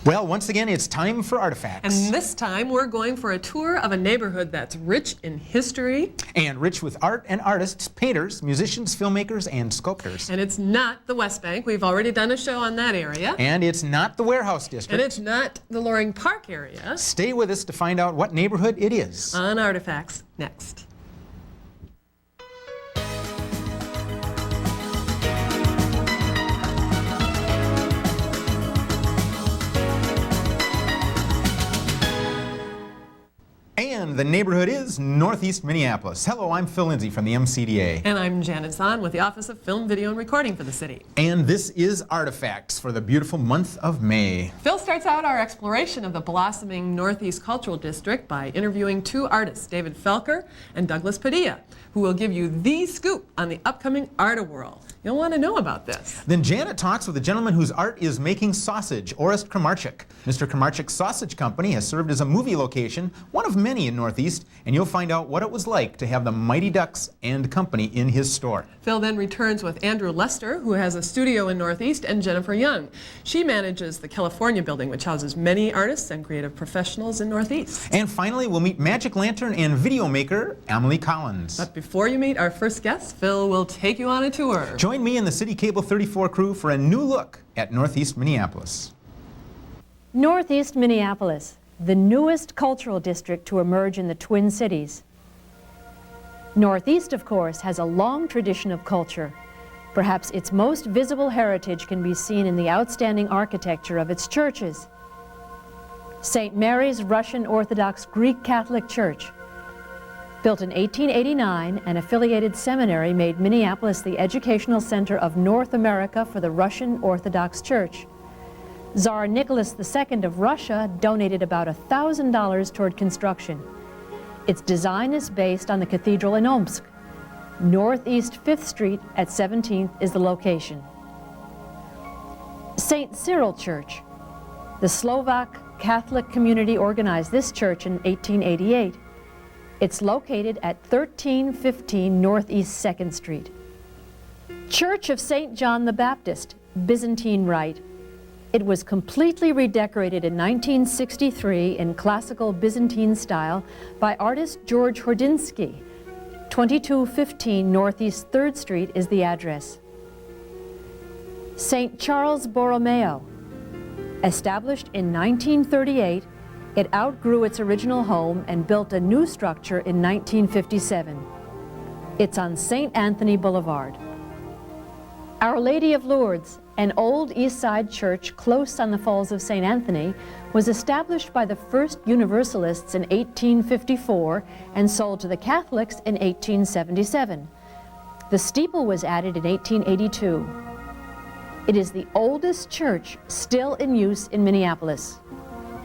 Well, once again, it's time for Artifacts. And this time we're going for a tour of a neighborhood that's rich in history. And rich with art and artists, painters, musicians, filmmakers, and sculptors. And it's not the West Bank. We've already done a show on that area. And it's not the Warehouse District. And it's not the Loring Park area. Stay with us to find out what neighborhood it is. On Artifacts, next. And the neighborhood is Northeast Minneapolis. Hello, I'm Phill Lindsay from the MCDA. And I'm Zahn with the Office of Film, Video, and Recording for the city. And this is Artifacts for the beautiful month of May. Phill starts out our exploration of the blossoming Northeast Cultural District by interviewing two artists, David Felker and Douglas Padilla, who will give you the scoop on the upcoming Art-a-Whirl. You'll want to know about this. Then Janet talks with a gentleman whose art is making sausage, Orest Kramarczuk. Mr. Kramarczuk's Sausage Company has served as a movie location, one of many in Northeast, and you'll find out what it was like to have the Mighty Ducks and company in his store. Phill then returns with Andrew Leicester, who has a studio in Northeast, and Jennifer Young. She manages the California building, which houses many artists and creative professionals in Northeast. And finally, we'll meet magic lantern and video maker Amelie Collins. But before you meet our first guest, Phill will take you on a tour. Join me and the City Cable 34 crew for a new look at Northeast Minneapolis. Northeast Minneapolis, the newest cultural district to emerge in the Twin Cities. Northeast, of course, has a long tradition of culture. Perhaps its most visible heritage can be seen in the outstanding architecture of its churches. St. Mary's Russian Orthodox Greek Catholic Church. Built in 1889, an affiliated seminary made Minneapolis the educational center of North America for the Russian Orthodox Church. Tsar Nicholas II of Russia donated about $1,000 toward construction. Its design is based on the cathedral in Omsk. Northeast 5th Street at 17th is the location. St. Cyril Church. The Slovak Catholic community organized this church in 1888. It's located at 1315 Northeast 2nd Street. Church of St. John the Baptist, Byzantine Rite. It was completely redecorated in 1963 in classical Byzantine style by artist George Hordinsky. 2215 Northeast 3rd Street is the address. St. Charles Borromeo. Established in 1938, it outgrew its original home and built a new structure in 1957. It's on St. Anthony Boulevard. Our Lady of Lourdes, an old East Side church close on the Falls of St. Anthony, was established by the first Universalists in 1854 and sold to the Catholics in 1877. The steeple was added in 1882. It is the oldest church still in use in Minneapolis.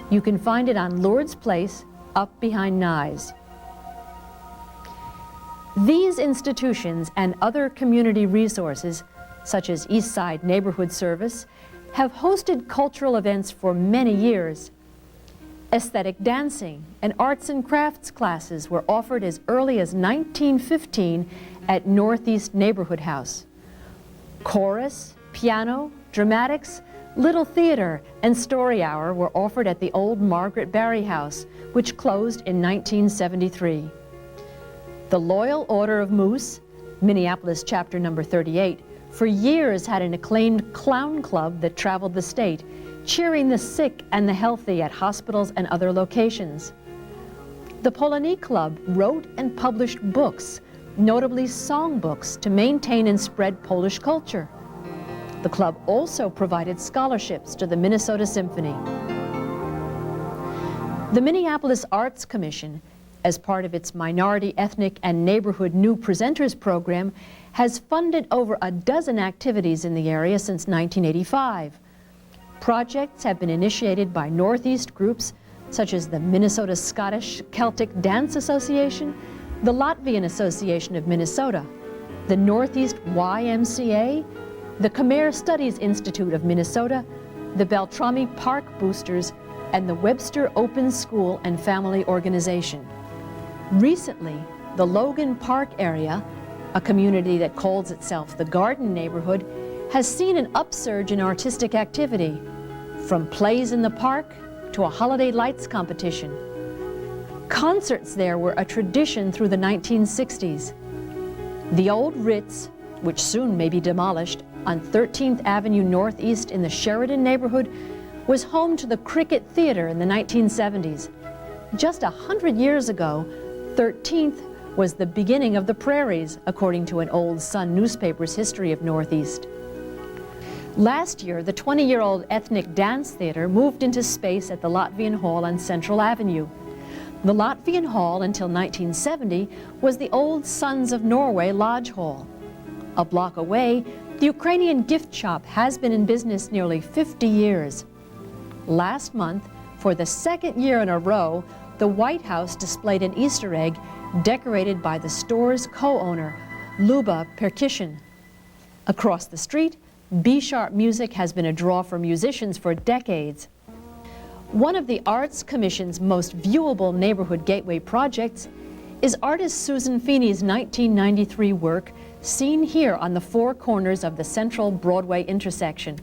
You can find it on Lourdes Place, up behind Nye's. These institutions and other community resources, such as East Side Neighborhood Service, have hosted cultural events for many years. Aesthetic dancing and arts and crafts classes were offered as early as 1915 at Northeast Neighborhood House. Chorus, piano, dramatics, Little Theater and Story Hour were offered at the old Margaret Barry House, which closed in 1973. The Loyal Order of Moose, Minneapolis chapter number 38, for years had an acclaimed clown club that traveled the state, cheering the sick and the healthy at hospitals and other locations. The Polonii Club wrote and published books, notably songbooks, to maintain and spread Polish culture. The club also provided scholarships to the Minnesota Symphony. The Minneapolis Arts Commission, as part of its Minority, Ethnic, and Neighborhood New Presenters program, has funded over a dozen activities in the area since 1985. Projects have been initiated by Northeast groups such as the Minnesota Scottish Celtic Dance Association, the Latvian Association of Minnesota, the Northeast YMCA, the Khmer Studies Institute of Minnesota, the Beltrami Park Boosters, and the Webster Open School and Family Organization. Recently, the Logan Park area, a community that calls itself the Garden Neighborhood, has seen an upsurge in artistic activity. from plays in the park to a holiday lights competition. Concerts there were a tradition through the 1960s. The old Ritz, which soon may be demolished, on 13th Avenue Northeast in the Sheridan neighborhood, was home to the Cricket Theater in the 1970s. Just 100 years ago, 13th was the beginning of the prairies, according to an old Sun newspaper's history of Northeast. Last year, the 20-year-old ethnic dance theater moved into space at the Latvian Hall on Central Avenue. The Latvian Hall, until 1970, was the old Sons of Norway Lodge Hall. A block away, the Ukrainian gift shop has been in business nearly 50 years. Last month, for the second year in a row, the White House displayed an Easter egg decorated by the store's co-owner, Luba Perkishin. Across the street, B-sharp music has been a draw for musicians for decades. One of the Arts Commission's most viewable neighborhood gateway projects is artist Susan Feeney's 1993 work, seen here on the four corners of the Central Broadway intersection.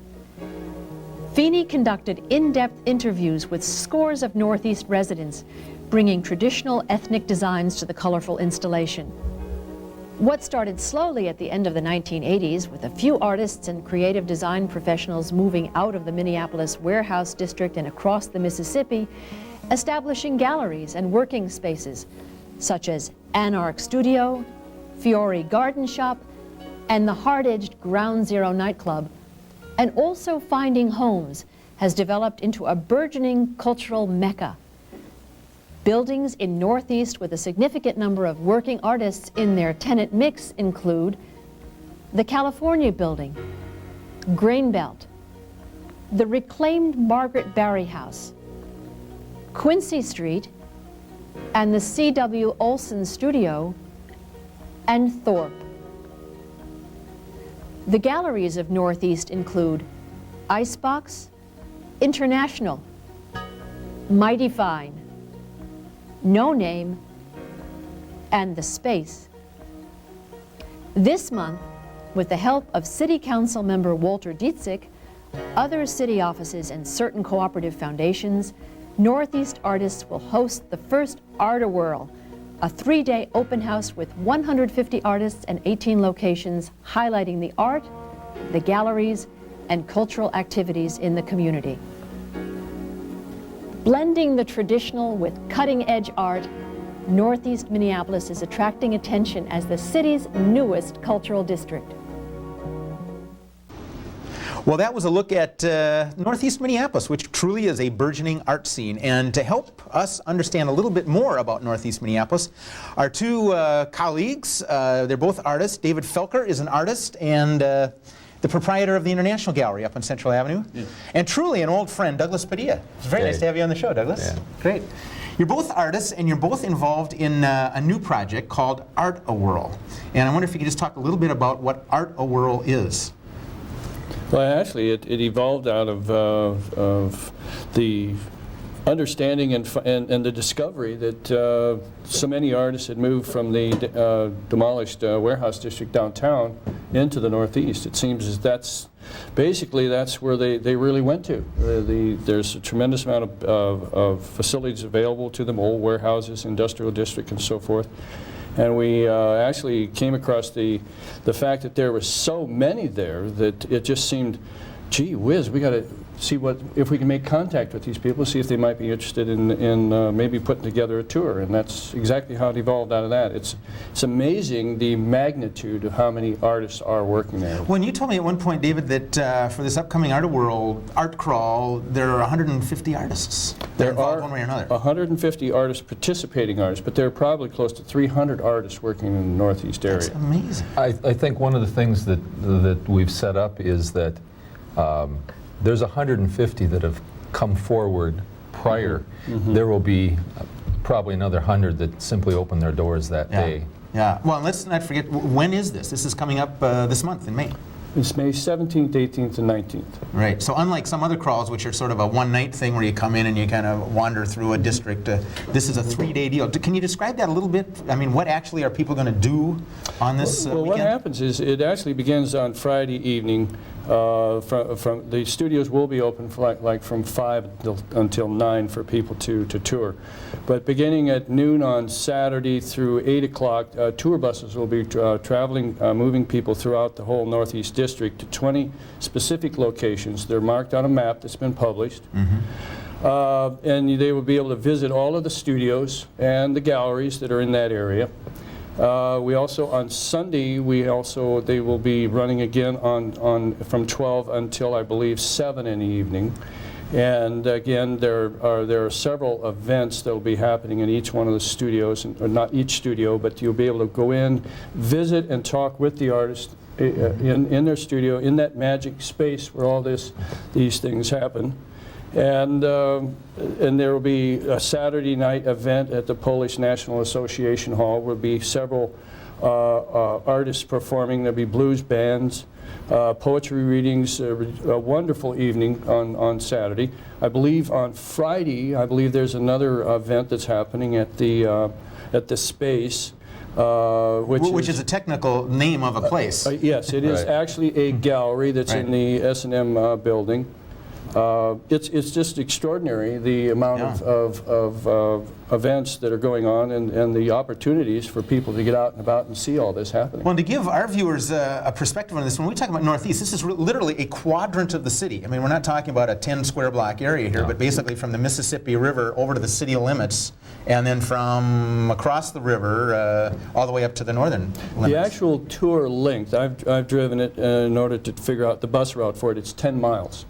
Feeney conducted in-depth interviews with scores of Northeast residents, bringing traditional ethnic designs to the colorful installation. What started slowly at the end of the 1980s, with a few artists and creative design professionals moving out of the Minneapolis warehouse district and across the Mississippi, establishing galleries and working spaces, such as Anarch Studio, Fiore Garden Shop, and the hard-edged Ground Zero nightclub, and also finding homes, has developed into a burgeoning cultural mecca. Buildings in Northeast with a significant number of working artists in their tenant mix include the California Building, Grainbelt, the reclaimed Margaret Barry House, Quincy Street, and the C.W. Olson Studio, and Thorpe. The galleries of Northeast include Icebox, International, Mighty Fine, No Name, and The Space. This month, with the help of City Council member Walter Dietzick, other city offices, and certain cooperative foundations, Northeast artists will host the first Art-a-Whirl, a 3-day open house with 150 artists and 18 locations highlighting the art, the galleries, and cultural activities in the community. Blending the traditional with cutting-edge art, Northeast Minneapolis is attracting attention as the city's newest cultural district. Well, that was a look at Northeast Minneapolis, which truly is a burgeoning art scene. And to help us understand a little bit more about Northeast Minneapolis, our two colleagues, they're both artists. David Felker is an artist and the proprietor of the International Gallery up on Central Avenue. Yeah. And truly an old friend, Douglas Padilla. It's very nice to have you on the show, Douglas. Yeah. Great. You're both artists, and you're both involved in a new project called Art-a-Whirl. And I wonder if you could just talk a little bit about what Art-a-Whirl is. Well, actually, it evolved out of the understanding and the discovery that so many artists had moved from the demolished warehouse district downtown into the Northeast. It seems as that's where they really went to. There's a tremendous amount of facilities available to them, old warehouses, industrial district, and so forth. And we actually came across the fact that there were so many there that it just seemed, gee whiz, we got to see if we can make contact with these people, see if they might be interested in maybe putting together a tour. And that's exactly how it evolved out of that. It's amazing the magnitude of how many artists are working there. When you told me at one point, David, that for this upcoming Art-a-Whirl art crawl, there are 150 artists. There are one way or another. 150 artists, participating artists, but there are probably close to 300 artists working in the Northeast area. That's amazing. I think one of the things that we've set up is that there's 150 that have come forward prior. Mm-hmm. There will be probably another 100 that simply open their doors that day. Yeah. Well, let's not forget, when is this? This is coming up this month in May. It's May 17th, 18th, and 19th. Right. So unlike some other crawls, which are sort of a one-night thing where you come in and you kind of wander through a district, this is a 3-day deal. Can you describe that a little bit? I mean, what actually are people going to do on this Well, weekend? what happens is it actually begins on Friday evening. From the studios will be open for like from 5 until 9 for people to tour. But beginning at noon on Saturday through 8 o'clock, tour buses will be traveling, moving people throughout the whole Northeast District to 20 specific locations. They're marked on a map that's been published. And they will be able to visit all of the studios and the galleries that are in that area. We also, on Sunday, they will be running again from 12 until, I believe, 7 in the evening. And again, there are several events that will be happening in each one of the studios, or not each studio, but you'll be able to go in, visit, and talk with the artist in their studio, in that magic space where all these things happen. And there will be a Saturday night event at the Polish National Association Hall. There will be several artists performing. There will be blues bands, poetry readings, a wonderful evening on Saturday. I believe on Friday, there's another event that's happening at the Space. Which is a technical name of a place. Yes, it is actually a gallery that's in the S&M building. It's just extraordinary, the amount of events that are going on and the opportunities for people to get out and about and see all this happening. Well, to give our viewers a perspective on this, when we talk about Northeast, this is literally a quadrant of the city. I mean, we're not talking about a 10 square block area here, but basically from the Mississippi River over to the city limits, and then from across the river all the way up to the northern limits. The actual tour length, I've driven it in order to figure out the bus route for it. It's 10 miles.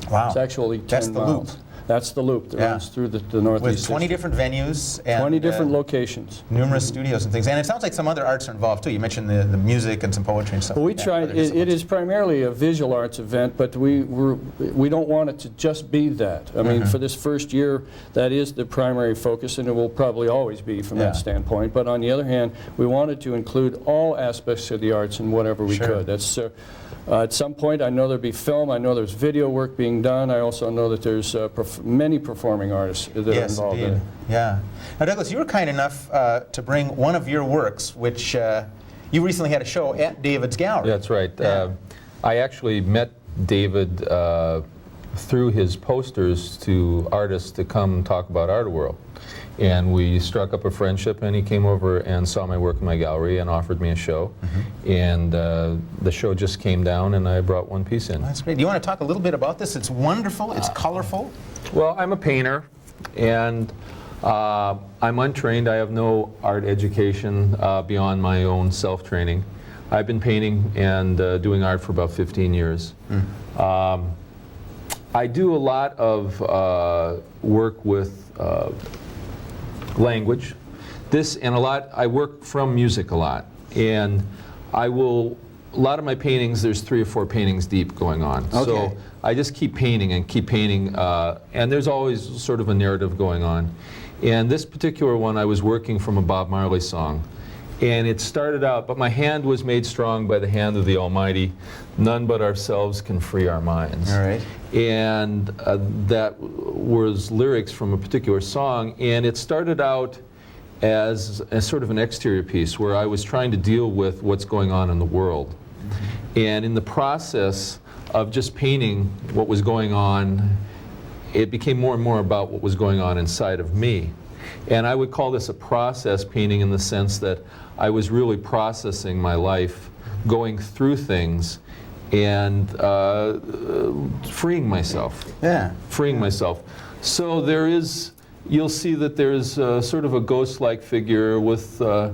Wow. It's actually 10 That's the miles. loop. That's the loop that runs through the Northeast. With 20 District. different venues. And 20 different locations. Numerous studios and things. And it sounds like some other arts are involved too. You mentioned the music and some poetry and stuff. Well, we tried, it is primarily a visual arts event, but we don't want it to just be that. I mean, for this first year, that is the primary focus, and it will probably always be from that standpoint. But on the other hand, we wanted to include all aspects of the arts in whatever we could. That's at some point, I know there'll be film. I know there's video work being done. I also know that there's many performing artists that are involved in it. Yeah. Now, Douglas, you were kind enough to bring one of your works, which you recently had a show at David's gallery. That's right. I actually met David through his posters to artists to come talk about Art-a-Whirl. And we struck up a friendship, and he came over and saw my work in my gallery and offered me a show. And the show just came down, and I brought one piece in. That's great. Do you want to talk a little bit about this? It's wonderful. It's colorful. Well, I'm a painter, and I'm untrained. I have no art education beyond my own self-training. I've been painting and doing art for about 15 years. I do a lot of work with language. I work from music a lot. And a lot of my paintings, there's 3 or 4 paintings deep going on. Okay. So I just keep painting and keep painting, and there's always sort of a narrative going on. And this particular one, I was working from a Bob Marley song. And it started out, but my hand was made strong by the hand of the Almighty. None but ourselves can free our minds. All right. And that was lyrics from a particular song. And it started out as sort of an exterior piece where I was trying to deal with what's going on in the world. And in the process of just painting what was going on, it became more and more about what was going on inside of me. And I would call this a process painting in the sense that I was really processing my life, going through things, and freeing myself. Yeah. Freeing myself. So there is, you'll see that there's sort of a ghost-like figure with, I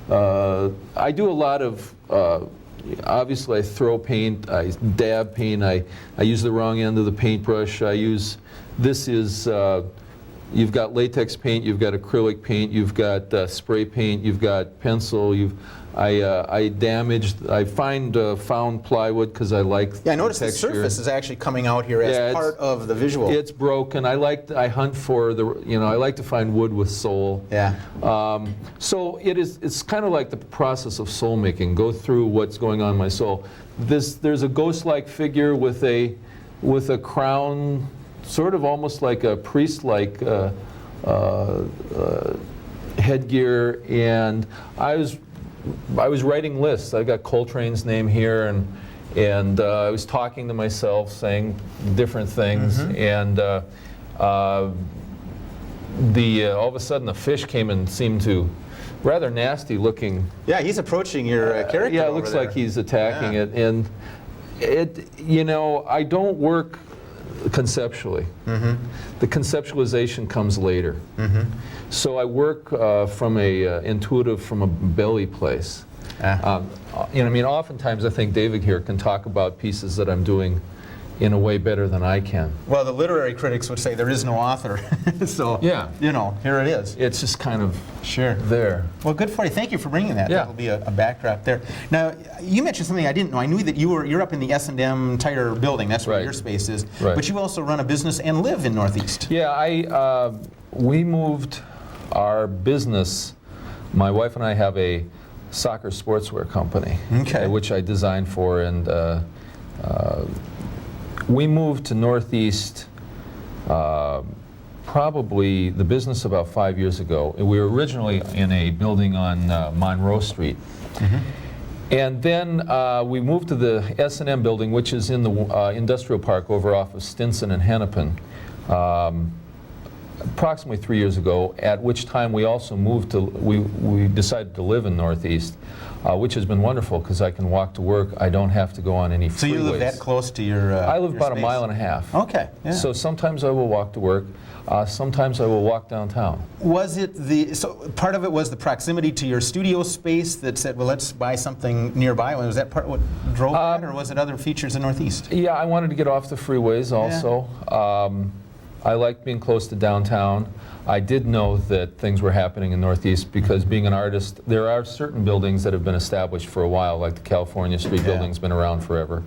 do a lot of, obviously I throw paint, I dab paint, I use the wrong end of the paintbrush, this is you've got latex paint, you've got acrylic paint, you've got spray paint, you've got pencil. I found plywood because I like Yeah, I noticed the texture. surface is actually coming out here as part of the visual. It's broken. I hunt for I like to find wood with soul. Yeah. So it's kind of like the process of soul making. Go through what's going on in my soul. There's a ghost-like figure with a crown, sort of almost like a priest-like headgear, and I was writing lists. I got Coltrane's name here, and I was talking to myself, saying different things, and all of a sudden the fish came and seemed to, rather nasty looking. Yeah, he's approaching your character. Yeah, it over looks there. like he's attacking it, and I don't work conceptually. The conceptualization comes later. So I work from a belly place. Oftentimes I think David here can talk about pieces that I'm doing in a way better than I can. Well, the literary critics would say there is no author. So, Yeah. Here it is. It's just kind of Sure. there. Well, good for you. Thank you for bringing that. Yeah. That'll be a backdrop there. Now, you mentioned something I didn't know. I knew that you're up in the S&M Tire building. That's where Right. your space is. Right. But you also run a business and live in Northeast. Yeah, we moved our business. My wife and I have a soccer sportswear company, Okay. which I designed for, and we moved to Northeast probably the business about 5 years ago. We were originally in a building on Monroe Street. And then we moved to the S&M building, which is in the industrial park over off of Stinson and Hennepin, approximately 3 years ago, at which time we also moved to, we decided to live in Northeast, which has been wonderful because I can walk to work. I don't have to go on any freeways. So you live that close to your I live your about space? a mile and a half. Okay. Yeah. So sometimes I will walk to work. Sometimes I will walk downtown. Was it so part of it was the proximity to your studio space that said, well, let's buy something nearby? Was that part what drove that, or was it other features in Northeast? Yeah, I wanted to get off the freeways also. I like being close to downtown. I did know that things were happening in Northeast because being an artist, there are certain buildings that have been established for a while, like the California Street building's been around forever.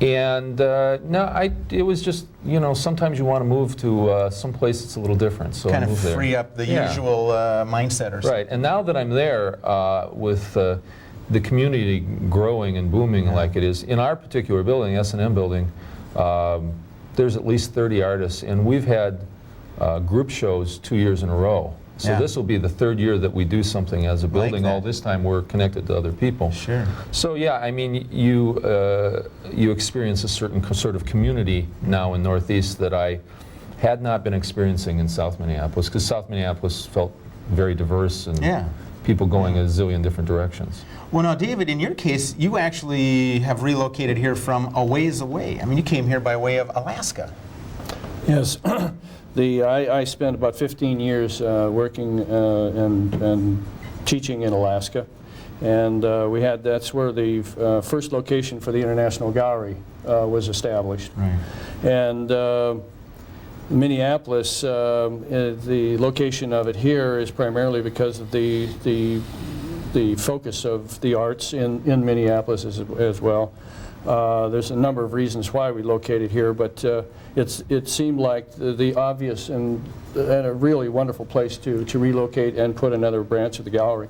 It was just, sometimes you want to move to some place that's a little different, so Kind I moved of there. free up the usual mindset or something. Right, and now that I'm there with the community growing and booming like it is, in our particular building, S&M building, there's at least 30 artists, and we've had group shows 2 years in a row. So this will be the third year that we do something as a building. that. All this time we're connected to other people. Sure. So yeah, I mean, you experience a certain sort of community now in Northeast that I had not been experiencing in South Minneapolis, because South Minneapolis felt very diverse and people going a zillion different directions. Well, now, David, in your case, you actually have relocated here from a ways away. I mean, you came here by way of Alaska. Yes. I spent about 15 years working and teaching in Alaska, and that's where the first location for the International Gallery was established. Right. And Minneapolis, the location of it here is primarily because of the focus of the arts in Minneapolis as well. There's a number of reasons why we located here, but it seemed like the obvious and a really wonderful place to relocate and put another branch of the gallery.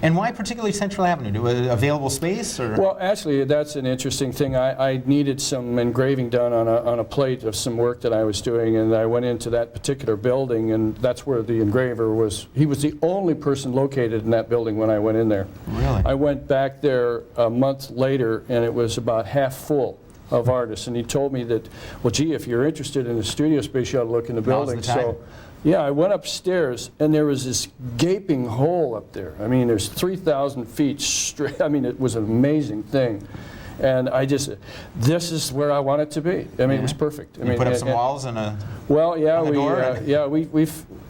And why particularly Central Avenue? Available space, or? Well, actually, that's an interesting thing. I needed some engraving done on a plate of some work that I was doing, and I went into that particular building, and that's where the engraver was. He was the only person located in that building when I went in there. Really? I went back there a month later, and it was about half full of artists, and he told me that, well, gee, if you're interested in the studio space, you ought to look in the building. Now's the time. So, yeah, I went upstairs, and there was this gaping hole up there. I mean, there's 3,000 feet straight. I mean, it was an amazing thing. And this is where I want it to be. I mean, it was perfect. I You mean, put up some walls and a... Well, yeah, on the door?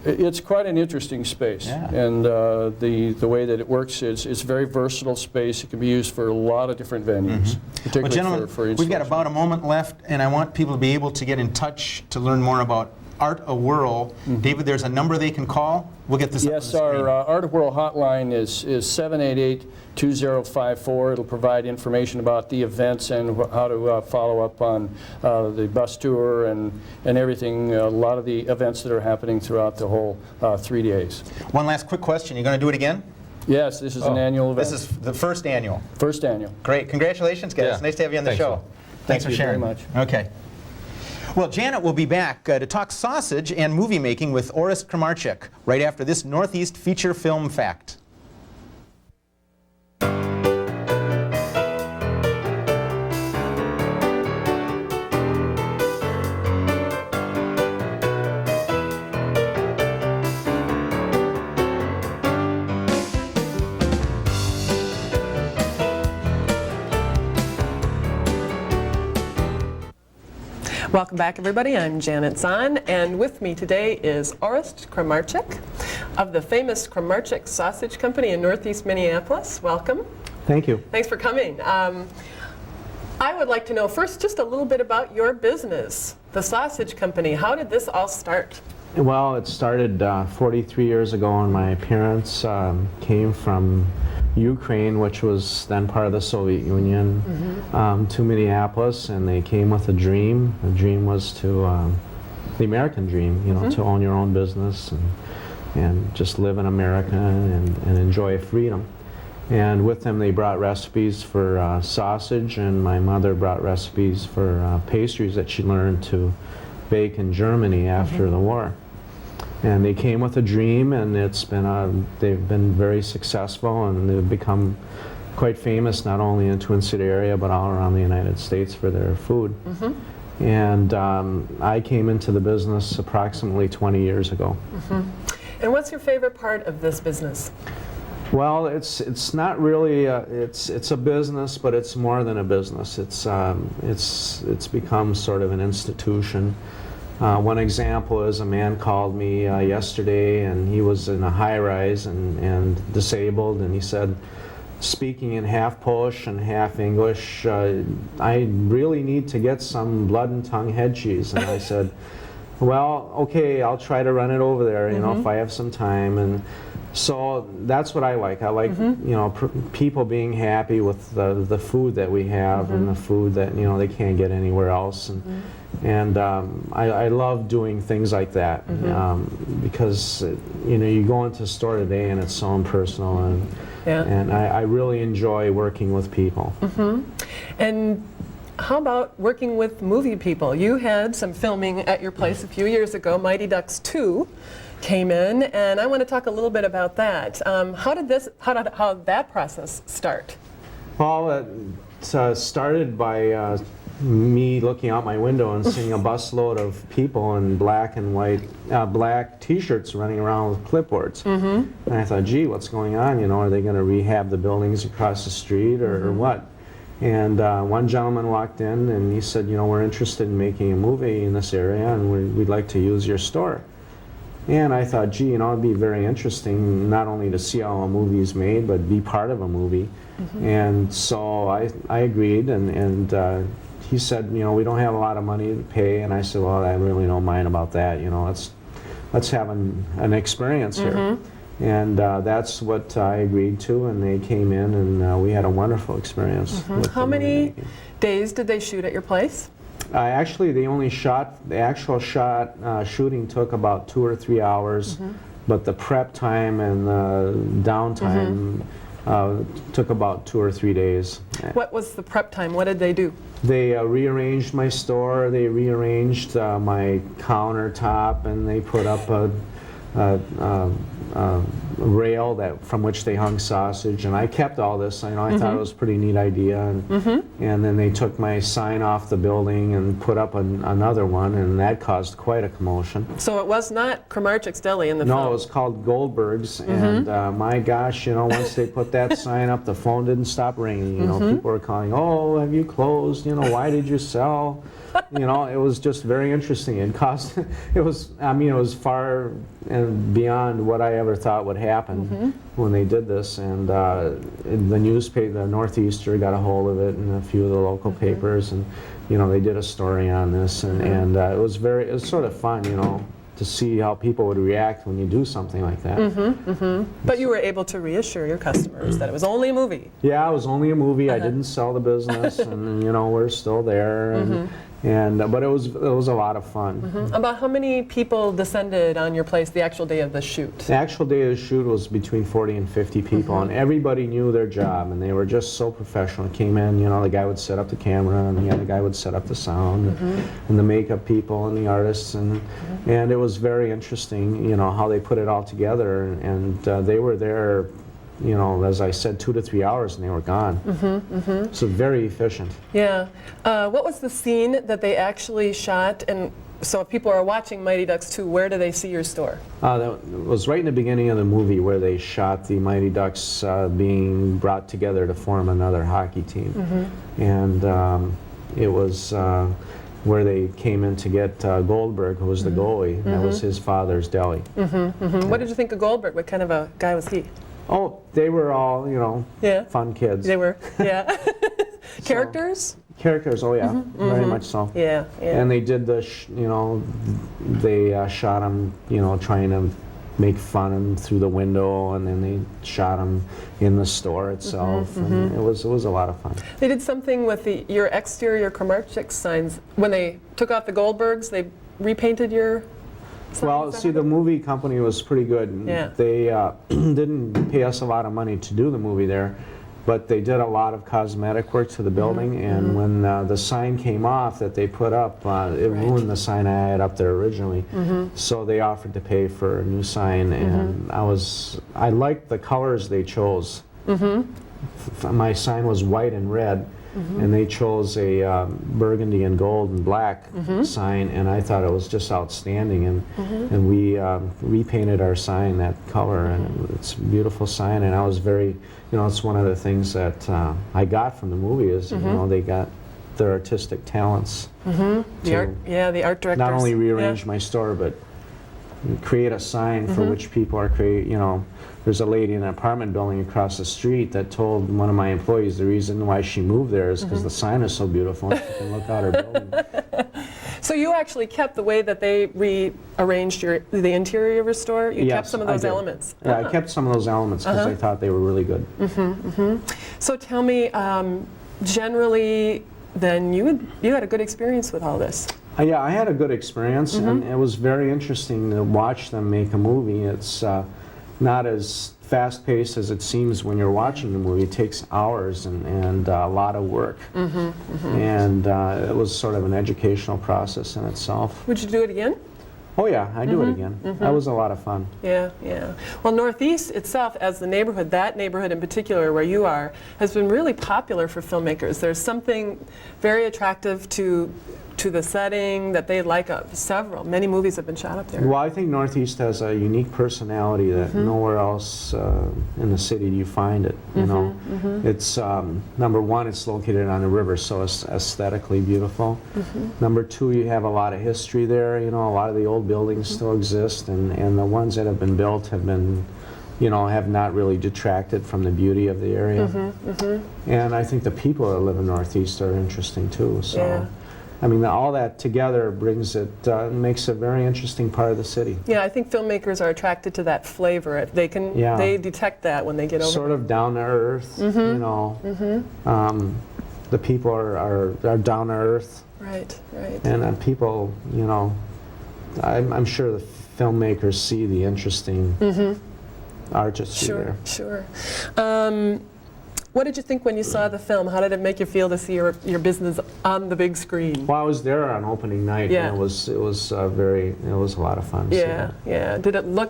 it's quite an interesting space, Yeah. and the way that it works is it's a very versatile space. It can be used for a lot of different venues, particularly Well, gentlemen, for we've got installation. about a moment left, and I want people to be able to get in touch to learn more about Art-a-Whirl. David, there's a number they can call. We'll get this up on the Yes, screen. our Art-a-Whirl hotline is 788-2054. It'll provide information about the events and how to follow up on the bus tour and everything, a lot of the events that are happening throughout the whole 3 days. One last quick question. You going to do it again? Yes, this is an annual event. This is the first annual. First annual. Great. Congratulations, guys. Yeah. Nice to have you on the Thanks, show. Phil. Thanks for you very sharing. much. Okay. Well, Janet will be back to talk sausage and movie making with Orest Kramarczuk right after this Northeast feature film fact. Welcome back, everybody. I'm Janet Zahn, and with me today is Orest Kramarczuk of the famous Kramarczuk Sausage Company in Northeast Minneapolis. Welcome. Thank you. Thanks for coming. I would like to know first just a little bit about your business, the Sausage Company. How did this all start? Well, it started 43 years ago when my parents came from Ukraine, which was then part of the Soviet Union, to Minneapolis, and they came with a dream. The dream was to, the American dream, you know, to own your own business and just live in America and enjoy freedom. And with them they brought recipes for sausage, and my mother brought recipes for pastries that she learned to bake in Germany after the war. And they came with a dream, and it's been they've been very successful, and they've become quite famous not only in the Twin City area but all around the United States for their food. And I came into the business approximately 20 years ago. And what's your favorite part of this business? Well, it's not really it's a business, but it's more than a business. It's become sort of an institution. One example is a man called me yesterday, and he was in a high-rise and disabled, and he said, speaking in half Polish and half English, I really need to get some blood and tongue head cheese. And I said, well, okay, I'll try to run it over there, you know, if I have some time. And so that's what I like. I like, you know, people being happy with the food that we have and the food that, you know, they can't get anywhere else. And I love doing things like that because, you know, you go into a store today and it's so impersonal, and I really enjoy working with people. And how about working with movie people? You had some filming at your place a few years ago. Mighty Ducks 2 came in, and I want to talk a little bit about that. How did that process start? Well, it started by me looking out my window and seeing a busload of people in black and white, black T-shirts running around with clipboards. And I thought, gee, what's going on? You know, are they going to rehab the buildings across the street or what? And one gentleman walked in and he said, you know, we're interested in making a movie in this area, and we'd like to use your store. And I thought, gee, you know, it'd be very interesting not only to see how a movie is made, but be part of a movie. And so I agreed, and he said, you know, we don't have a lot of money to pay. And I said, well, I really don't mind about that. You know, let's have an experience here. And that's what I agreed to, and they came in, and we had a wonderful experience. With How the movie many making. days did they shoot at your place? Actually, they only shot, the actual shooting took about 2 or 3 hours, but the prep time and the downtime took about 2 or 3 days. What was the prep time? What did they do? They rearranged my store, they rearranged my countertop, and they put up rail from which they hung sausage, and I kept all this. I thought it was a pretty neat idea, and then they took my sign off the building and put up another one, and that caused quite a commotion. So it was not Kramarczuk's Deli in the film? No, it was called Goldberg's, and my gosh, once they put that sign up, the phone didn't stop ringing. People were calling, oh, have you closed? Why did you sell? It was just very interesting. It was far and beyond what I ever thought would happen when they did this. And the newspaper, the Northeaster, got a hold of it, and a few of the local papers, and they did a story on this, and it was sort of fun, to see how people would react when you do something like that. But you were able to reassure your customers that it was only a movie. Yeah, it was only a movie. I didn't sell the business, and we're still there. But it was a lot of fun. About how many people descended on your place the actual day of the shoot? The actual day of the shoot was between 40 and 50 people, and everybody knew their job, and they were just so professional. Came in, the guy would set up the camera, and the other guy would set up the sound, and the makeup people, and the artists, and it was very interesting, how they put it all together, and they were there, as I said, 2 to 3 hours, and they were gone. So very efficient. Yeah. What was the scene that they actually shot? And so if people are watching Mighty Ducks 2, where do they see your store? That was right in the beginning of the movie, where they shot the Mighty Ducks being brought together to form another hockey team. And it was where they came in to get Goldberg, who was the goalie. That was his father's deli. What did you think of Goldberg? What kind of a guy was he? Oh, they were all, fun kids. They were, yeah. Characters? Characters, oh yeah, very much so. Yeah. And they did they shot them, trying to make fun of him through the window, and then they shot him in the store itself, and it was a lot of fun. They did something with your exterior Kramarczuk signs. When they took off the Goldbergs, they repainted your signs? Well, see, the movie company was pretty good. Yeah. They didn't pay us a lot of money to do the movie there, but they did a lot of cosmetic work to the building, and when the sign came off that they put up, it ruined the sign I had up there originally. So they offered to pay for a new sign, and I liked the colors they chose. My sign was white and red, and they chose a burgundy and gold and black sign, and I thought it was just outstanding, and we repainted our sign that color, and it's a beautiful sign, and I was very, it's one of the things that I got from the movie is, they got their artistic talents. The art directors. Not only rearrange my store, but create a sign for which people are there's a lady in an apartment building across the street that told one of my employees the reason why she moved there is because the sign is so beautiful and she can look out her building. So you actually kept the way that they rearranged the interior of your store? You kept some of those elements? Yeah, I kept some of those elements because I thought they were really good. So tell me, generally, then you had a good experience with all this? Yeah, I had a good experience, and it was very interesting to watch them make a movie. It's not as fast-paced as it seems when you're watching the movie. It takes hours and a lot of work, and it was sort of an educational process in itself. Would you do it again? Oh yeah, I'd do it again. That was a lot of fun. Yeah. Well, Northeast itself, as the neighborhood, that neighborhood in particular where you are, has been really popular for filmmakers. There's something very attractive to the setting that they like. Many movies have been shot up there. Well, I think Northeast has a unique personality that nowhere else in the city do you find it. It's number one, it's located on a river, so it's aesthetically beautiful. Number two, you have a lot of history there. A lot of the old buildings still exist, and the ones that have been built have been, have not really detracted from the beauty of the area. And I think the people that live in Northeast are interesting too. So. Yeah. I mean, all that together brings it, makes a very interesting part of the city. Yeah, I think filmmakers are attracted to that flavor. They they detect that when they get over. Sort of down to earth, the people are down to earth. Right. And people, I'm sure the filmmakers see the interesting artistry there. Sure. What did you think when you saw the film? How did it make you feel to see your business on the big screen? Well, I was there on opening night, Yeah. and it was a lot of fun. to see Yeah, that. yeah.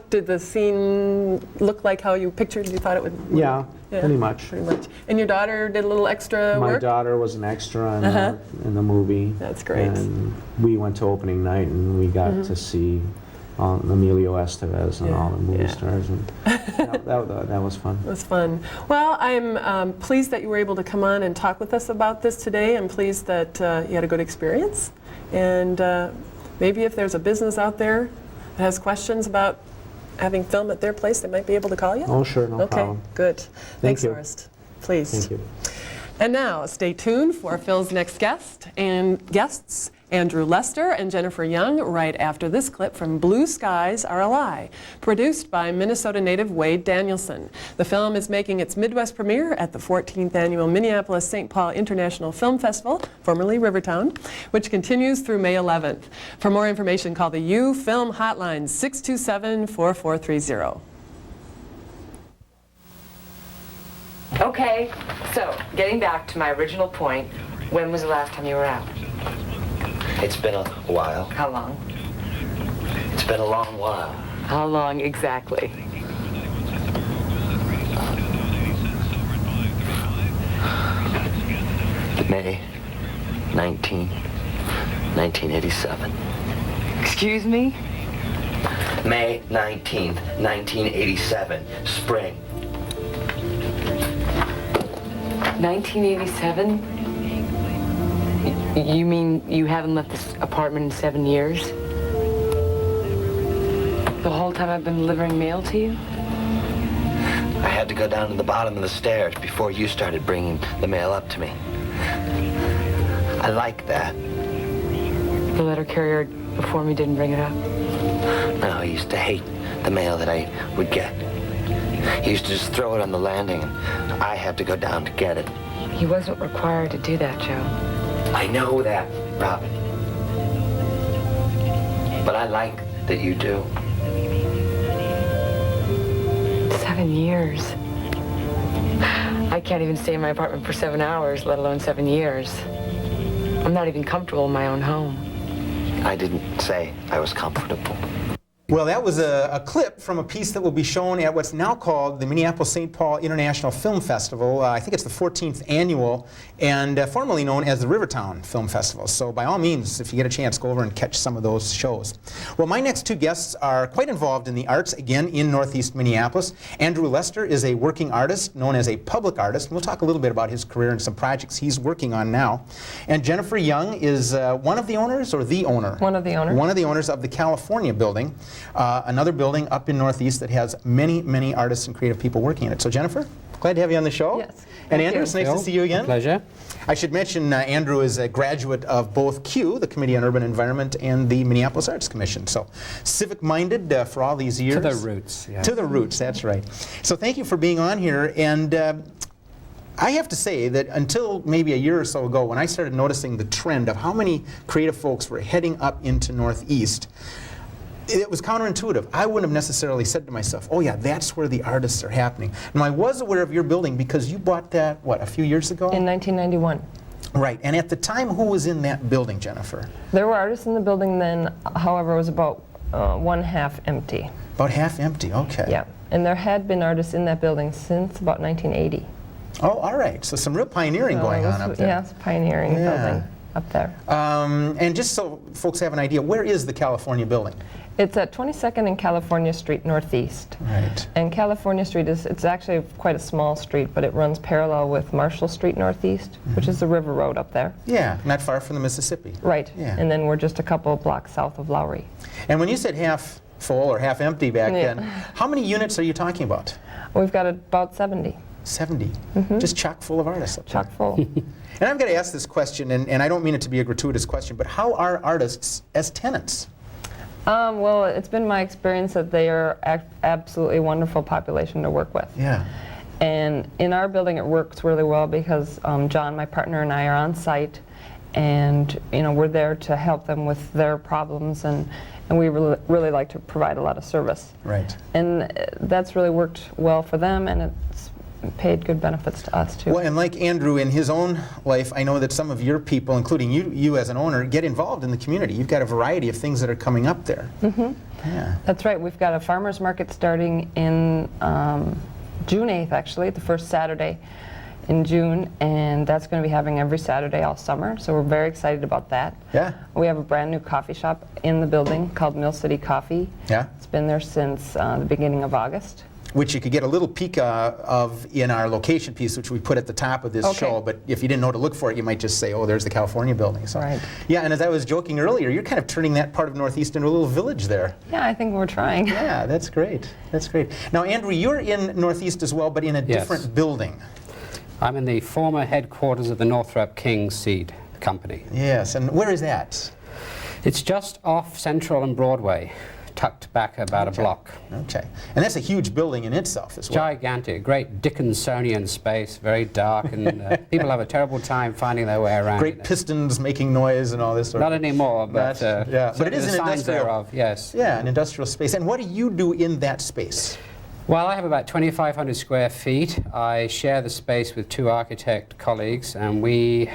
Did the scene look like how you pictured you thought it would? Yeah, Yeah, pretty much. Pretty much. And your daughter did a little extra My work? daughter was an extra Uh-huh. in the movie. That's great. And we went to opening night, and we got to see Amelie and Yeah, all the movie yeah. stars, and that was fun. It was fun. Well, I'm pleased that you were able to come on and talk with us about this today. I'm pleased that you had a good experience. And maybe if there's a business out there that has questions about having film at their place, they might be able to call you? Oh, sure, no Okay, problem. good. Thanks, you. Orest. Please. Thank you. And now, stay tuned for Phil's next guests, Andrew Leicester and Jennifer Young, right after this clip from Blue Skies Are a Lie, produced by Minnesota native Wade Danielson. The film is making its Midwest premiere at the 14th Annual Minneapolis-St. Paul International Film Festival, formerly Rivertown, which continues through May 11th. For more information, call the U Film Hotline, 627-4430. Okay, so getting back to my original point, when was the last time you were out? It's been a while. How long? It's been a long while. How long exactly? May 19, 1987. Excuse me? May 19th, 1987. Spring. 1987? You mean you haven't left this apartment in 7 years? The whole time I've been delivering mail to you? I had to go down to the bottom of the stairs before you started bringing the mail up to me. I like that. The letter carrier before me didn't bring it up? No, I used to hate the mail that I would get. He used to just throw it on the landing, and I had to go down to get it. He wasn't required to do that, Joe. I know that, Robin. But I like that you do. 7 years. I can't even stay in my apartment for 7 hours, let alone 7 years. I'm not even comfortable in my own home. I didn't say I was comfortable. Well, that was a clip from a piece that will be shown at what's now called the Minneapolis-St. Paul International Film Festival. I think it's the 14th annual, and formerly known as the Rivertown Film Festival. So by all means, if you get a chance, go over and catch some of those shows. Well, my next two guests are quite involved in the arts, again, in Northeast Minneapolis. Andrew Leicester is a working artist, known as a public artist, and we'll talk a little bit about his career and some projects he's working on now. And Jennifer Young is one of the owners, or the owner? One of the owners. One of the owners of the California building. Another building up in Northeast that has many, many artists and creative people working in it. So Jennifer, glad to have you on the show. Yes. And Thank Andrew, you. it's nice to see you again. Pleasure. I should mention Andrew is a graduate of both CUE, the Committee on Urban Environment, and the Minneapolis Arts Commission. So civic-minded for all these years. To the roots, yes. To the roots, that's right. So thank you for being on here. And I have to say that until maybe a year or so ago, when I started noticing the trend of how many creative folks were heading up into Northeast, it was counterintuitive. I wouldn't have necessarily said to myself, oh yeah, that's where the artists are happening. Now I was aware of your building because you bought that, what, a few years ago? In 1991. Right, and at the time, who was in that building, Jennifer? There were artists in the building then, however, it was about one half empty. About half empty, okay. Yeah, and there had been artists in that building since about 1980. Oh, all right, so some real pioneering So going it was- on up there. Yeah, it's a pioneering building up there. And just so folks have an idea, where is the California building? It's at 22nd and California Street Northeast. Right. And California Street it's actually quite a small street, but it runs parallel with Marshall Street Northeast, which is the river road up there. Yeah, not far from the Mississippi. Right, Yeah. and then we're just a couple of blocks south of Lowry. And when you said half full or half empty back Yeah. then, how many units are you talking about? We've got about 70, 70. Just chock full of artists up there. chock full. And I've got to ask this question, and I don't mean it to be a gratuitous question, but how are artists as tenants? Well, it's been my experience that they are absolutely wonderful population to work with. Yeah. And in our building, it works really well because John, my partner, and I are on site, and we're there to help them with their problems, and we really like to provide a lot of service. Right. And that's really worked well for them, and paid good benefits to us too. Well, and like Andrew in his own life, I know that some of your people, including you as an owner, get involved in the community. You've got a variety of things that are coming up there. Yeah. That's right. We've got a farmers market starting in June 8th, actually, the first Saturday in June, and that's going to be having every Saturday all summer, so we're very excited about that. Yeah. We have a brand new coffee shop in the building called Mill City Coffee. Yeah. It's been there since the beginning of August. Which you could get a little peek of in our location piece, which we put at the top of this show. But if you didn't know to look for it, you might just say, oh, there's the California building. So, right. Yeah, and as I was joking earlier, you're kind of turning that part of Northeast into a little village there. Yeah, I think we're trying. Yeah, that's great. That's great. Now, Andrew, you're in Northeast as well, but in a different building. I'm in the former headquarters of the Northrop King Seed Company. Yes, and where is that? It's just off Central and Broadway, tucked back about a block. Okay. And that's a huge building in itself as well. Gigantic, great Dickinsonian space, very dark, and people have a terrible time finding their way around. Great pistons making noise and all this sort Not of anymore, but, yeah. But it is an industrial. Thereof, yes. Yeah, an industrial space. And what do you do in that space? Well, I have about 2,500 square feet. I share the space with two architect colleagues, and we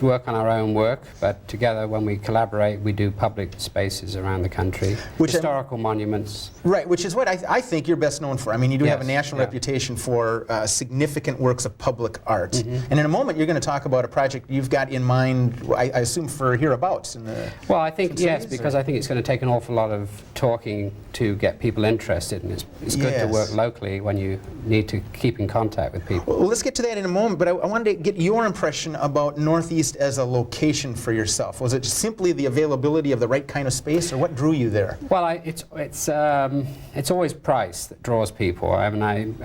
work on our own work, but together when we collaborate we do public spaces around the country, historical monuments. Right, which is what I think you're best known for. I mean, you do have a national reputation for significant works of public art. And in a moment you're going to talk about a project you've got in mind, I assume for hereabouts. In the well, I think, yes, because I think it's going to take an awful lot of talking to get people interested, and it's good to work locally when you need to keep in contact with people. Well, let's get to that in a moment, but I wanted to get your impression about Northeast as a location for yourself. Was it simply the availability of the right kind of space, or what drew you there? Well, it's always price that draws people. I mean,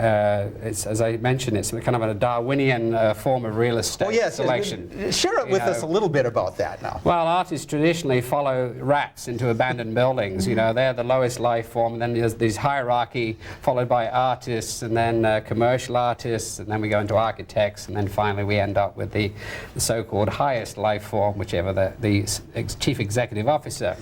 it's, as I mentioned, it's kind of a Darwinian form of real estate selection. Yes. Share it with us a little bit about that now. Well, artists traditionally follow rats into abandoned buildings. You know, they're the lowest life form, and then there's this hierarchy followed by artists, and then commercial artists, and then we go into architects, and then finally we end up with the so-called highest life form, whichever the chief executive officer.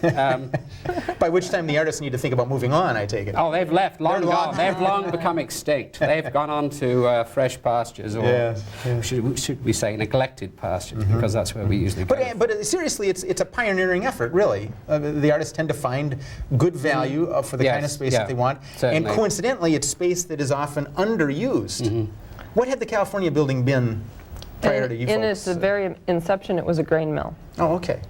By which time the artists need to think about moving on, I take it. Oh, they've left, long gone. They've long become extinct. They've gone on to fresh pastures, or should we say neglected pastures, because that's where we usually go. But seriously, it's a pioneering effort, really. The artists tend to find good value for the kind of space that they want. Certainly. And coincidentally, it's space that is often underused. What had the California building been prior to you in folks? its very inception, it was a grain mill. Oh, okay.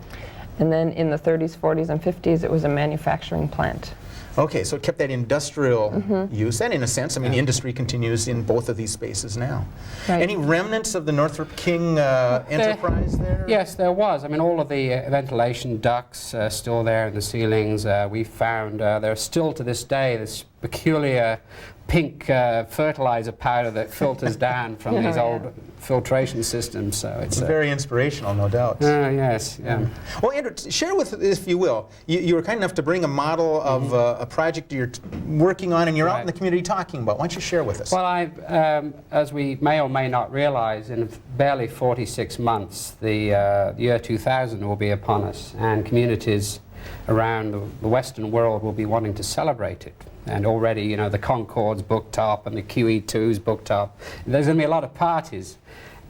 And then in the 30s, 40s, and 50s, it was a manufacturing plant. Okay, so it kept that industrial use, and in a sense, I mean, industry continues in both of these spaces now. Right. Any remnants of the Northrop King enterprise there? Yes, there was. I mean, all of the ventilation ducts are still there in the ceilings. We found there's still to this day this peculiar pink fertilizer powder that filters down from these old filtration systems. So it's very inspirational, no doubt. Yes. Yeah. Well, Andrew, share with us, if you will. You were kind enough to bring a model of a project you're working on, and you're out in the community talking about. Why don't you share with us? Well, as we may or may not realize, in barely 46 months, the year 2000 will be upon us, and communities around the Western world will be wanting to celebrate it. And already, you know, the Concorde's booked up and the QE2's booked up. There's going to be a lot of parties.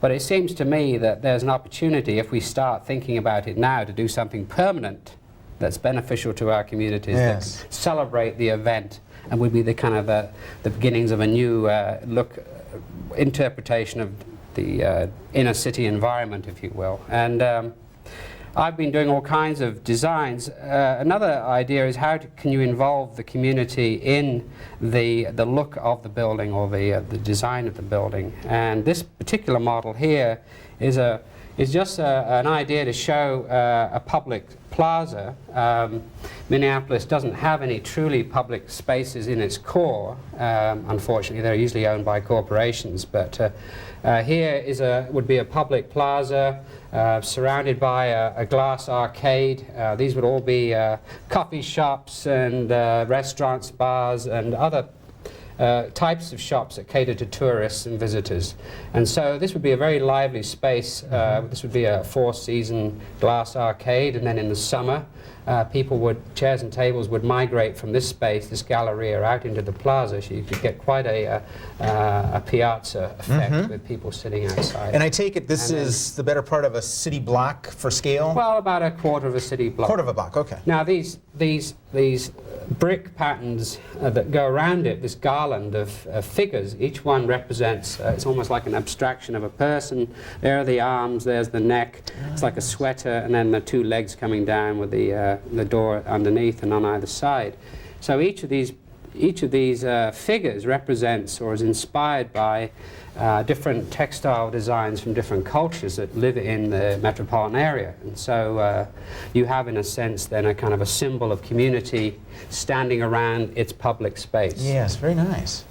But it seems to me that there's an opportunity, if we start thinking about it now, to do something permanent that's beneficial to our communities, that celebrate the event, and would be the kind of the beginnings of a new interpretation of the inner city environment, if you will. And I've been doing all kinds of designs. Another idea is how can you involve the community in the look of the building, or the design of the building. And this particular model here is just an idea to show a public plaza. Minneapolis doesn't have any truly public spaces in its core. Unfortunately, they're usually owned by corporations. But here would be a public plaza surrounded by a glass arcade. These would all be coffee shops and restaurants, bars, and other types of shops that cater to tourists and visitors. And so this would be a very lively space. This would be a four-season glass arcade, and then in the summer, chairs and tables would migrate from this space, this galleria, out into the plaza, so you could get quite a piazza effect with people sitting outside. And I take it this is the better part of a city block for scale? Well, about a quarter of a city block. Quarter of a block, okay. Now these brick patterns that go around it, this garland of figures, each one represents, it's almost like an abstraction of a person. There are the arms, there's the neck, it's like a sweater, and then the two legs coming down with the door underneath and on either side. So each of these figures represents or is inspired by different textile designs from different cultures that live in the metropolitan area. And so you have, in a sense, then a kind of a symbol of community standing around its public space. Yes, very nice.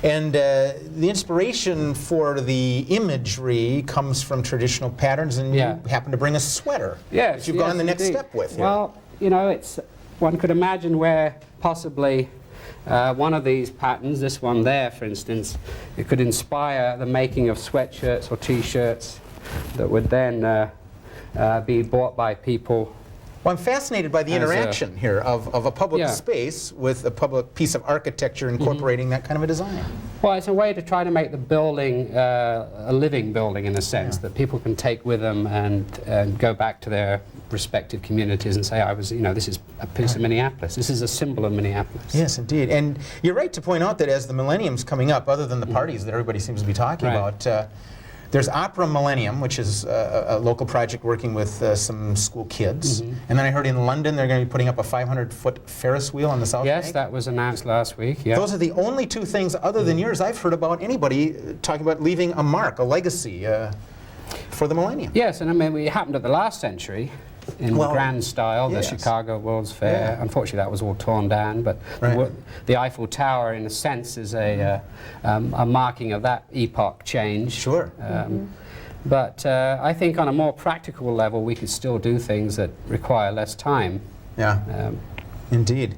And the inspiration for the imagery comes from traditional patterns, and you happen to bring a sweater. Yes, that you've gone the next step with here. Well, you know, one could imagine where possibly one of these patterns, this one there, for instance, it could inspire the making of sweatshirts or T-shirts that would then be bought by people. Well, I'm fascinated by the interaction here of a public space with a public piece of architecture incorporating that kind of a design. Well, it's a way to try to make the building a living building, in a sense, that people can take with them and go back to their respective communities and say, this is a piece of Minneapolis. This is a symbol of Minneapolis. Yes, indeed. And you're right to point out that as the millennium's coming up, other than the parties that everybody seems to be talking about, there's Opera Millennium, which is a local project working with some school kids. And then I heard in London they're going to be putting up a 500-foot Ferris wheel on the South Bank. Yes, that was announced last week. Yeah. Those are the only two things other than yours I've heard about anybody talking about leaving a mark, a legacy for the millennium. Yes, and I mean, it happened at the last century in grand style, the Chicago World's Fair. Unfortunately, that was all torn down, but the Eiffel Tower, in a sense, is a marking of that epoch change. Sure. But I think on a more practical level, we could still do things that require less time. Yeah, indeed.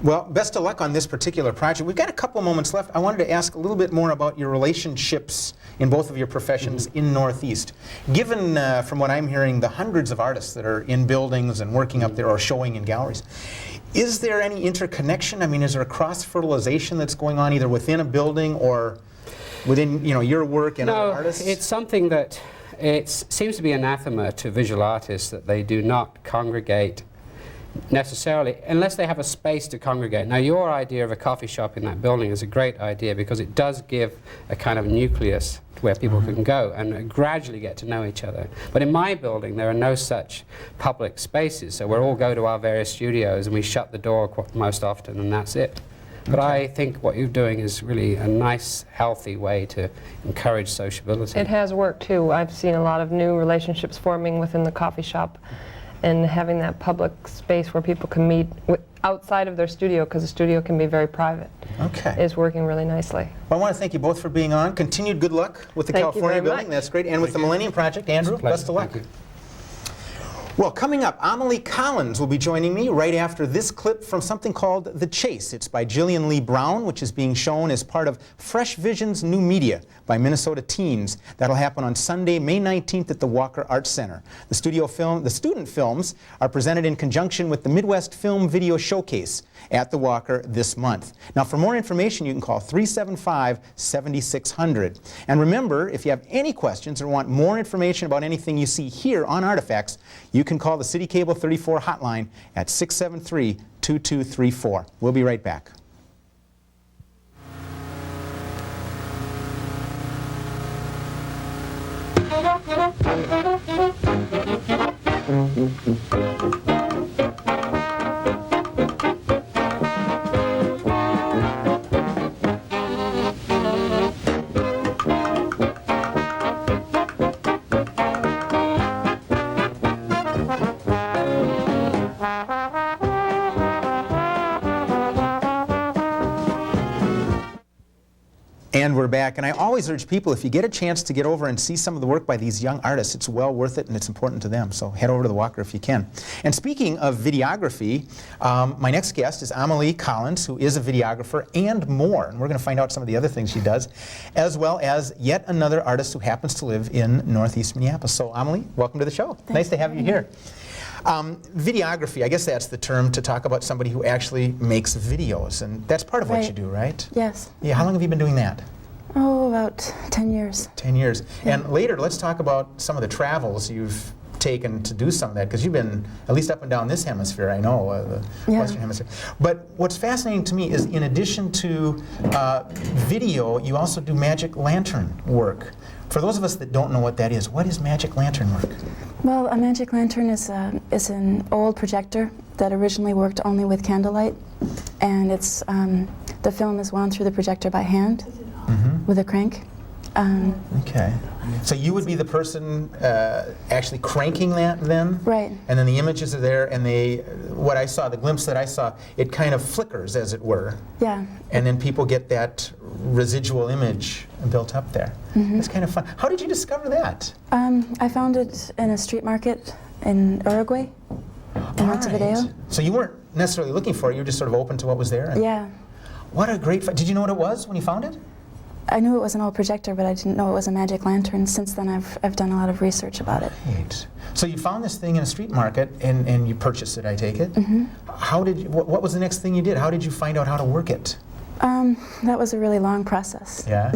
Well, best of luck on this particular project. We've got a couple of moments left. I wanted to ask a little bit more about your relationships in both of your professions in Northeast. Given, from what I'm hearing, the hundreds of artists that are in buildings and working up there or showing in galleries, is there any interconnection? I mean, is there a cross-fertilization that's going on either within a building or within your work and other artists? No, it's something that seems to be anathema to visual artists that they do not congregate necessarily, unless they have a space to congregate. Now, your idea of a coffee shop in that building is a great idea because it does give a kind of nucleus where people can go and gradually get to know each other. But in my building, there are no such public spaces, so we all go to our various studios and we shut the door most often, and that's it. But I think what you're doing is really a nice, healthy way to encourage sociability. It has worked, too. I've seen a lot of new relationships forming within the coffee shop, and having that public space where people can meet outside of their studio, because the studio can be very private, is working really nicely. Well, I want to thank you both for being on. Continued good luck with the California building. That's great. And with the Millennium Project. Andrew, best of luck. Well, coming up, Amelie Collins will be joining me right after this clip from something called The Chase. It's by Jillian Lee Brown, which is being shown as part of Fresh Visions New Media by Minnesota teens. That'll happen on Sunday, May 19th at the Walker Arts Center. The student films are presented in conjunction with the Midwest Film Video Showcase at the Walker this month. Now, for more information, you can call 375-7600. And remember, if you have any questions or want more information about anything you see here on Artifacts, you can call the City Cable 34 hotline at 673-2234. We'll be right back. And we're back, and I always urge people, if you get a chance to get over and see some of the work by these young artists, it's well worth it and it's important to them, so head over to the Walker if you can. And speaking of videography, my next guest is Amelie Collins, who is a videographer and more, and we're going to find out some of the other things she does, as well as yet another artist who happens to live in Northeast Minneapolis. So Amelie, welcome to the show. Nice to have you here. Videography, I guess that's the term to talk about somebody who actually makes videos, and that's part of what you do, right? Yes. Yeah, how long have you been doing that? Oh, about 10 years. 10 years. Yeah. And later, let's talk about some of the travels you've taken to do some of that, because you've been at least up and down this hemisphere, I know, the Western Hemisphere. But what's fascinating to me is, in addition to video, you also do magic lantern work. For those of us that don't know what that is, what is magic lantern work? Well, a magic lantern is an old projector that originally worked only with candlelight, and it's the film is wound through the projector by hand with a crank. Okay. So you would be the person actually cranking that then? Right. And then the images are there, and what I saw, the glimpse that I saw, it kind of flickers, as it were. Yeah. And then people get that residual image built up there. It's kind of fun. How did you discover that? I found it in a street market in Uruguay, in Montevideo. So you weren't necessarily looking for it, you were just sort of open to what was there? Yeah. What a great did you know what it was when you found it? I knew it was an old projector, but I didn't know it was a magic lantern. Since then, I've done a lot of research about it. Right. So you found this thing in a street market, and you purchased it, I take it. How did you, what was the next thing you did? How did you find out how to work it? That was a really long process. Yeah?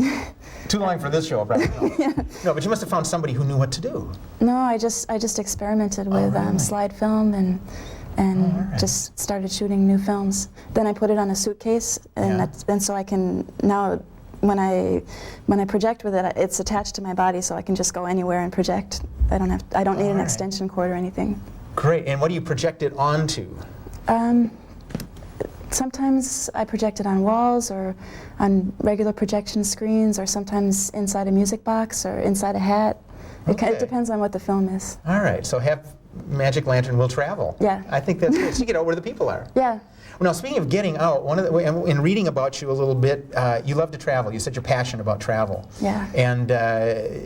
Too long for this show, probably. No, but you must have found somebody who knew what to do. No, I just experimented with slide film and just started shooting new films. Then I put it on a suitcase, and so I can now, when I project with it, it's attached to my body, so I can just go anywhere and project. I don't need an extension cord or anything. Great. And what do you project it onto? Sometimes I project it on walls or on regular projection screens, or sometimes inside a music box or inside a hat. It depends on what the film is. All right. So have magic lantern will travel. Yeah. I think that's good. So you get out where the people are. Yeah. Well, now, speaking of getting out, in reading about you a little bit, you love to travel. You said you're passionate about travel. Yeah. And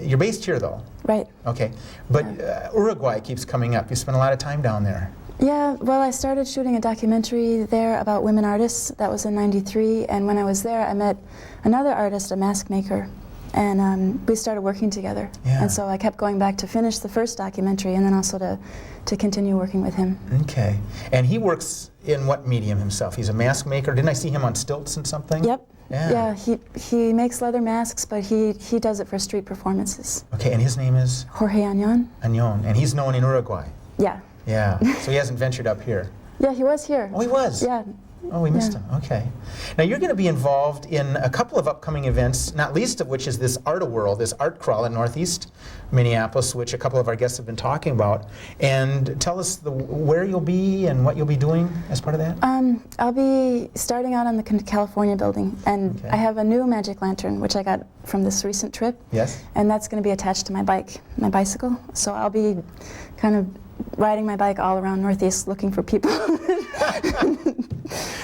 you're based here, though. Right. Okay. But Uruguay keeps coming up. You spend a lot of time down there. Yeah, well, I started shooting a documentary there about women artists. That was in '93, and when I was there, I met another artist, a mask maker, and we started working together. Yeah. And so I kept going back to finish the first documentary, and then also to continue working with him. Okay. And he works in what medium himself? He's a mask maker. Didn't I see him on stilts and something? Yep. Yeah. He makes leather masks, but he does it for street performances. Okay, and his name is? Jorge Añón. Añón, and he's known in Uruguay. Yeah. Yeah, so he hasn't ventured up here. Yeah, he was here. Oh, he was? Yeah. Oh, we missed him. Okay. Now, you're going to be involved in a couple of upcoming events, not least of which is this Art-a-Whirl, this art crawl in Northeast Minneapolis, which a couple of our guests have been talking about. And tell us where you'll be and what you'll be doing as part of that. I'll be starting out on the California building, and I have a new magic lantern, which I got from this recent trip. Yes. And that's going to be attached to my bicycle. So I'll be kind of riding my bike all around Northeast looking for people.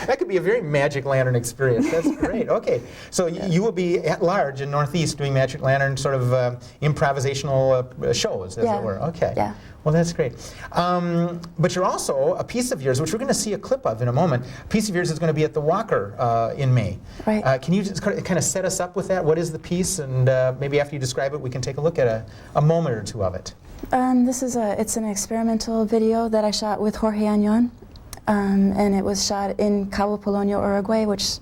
That could be a very magic lantern experience. That's great. Okay, so you will be at large in Northeast doing magic lantern sort of improvisational shows, as it were. Okay. Yeah. Well, that's great. But you're also, a piece of yours, which we're going to see a clip of in a moment, a piece of yours is going to be at the Walker in May. Right. Can you just kind of set us up with that? What is the piece? And maybe after you describe it, we can take a look at a moment or two of it. It's an experimental video that I shot with Jorge Añón, and it was shot in Cabo Polonio, Uruguay, which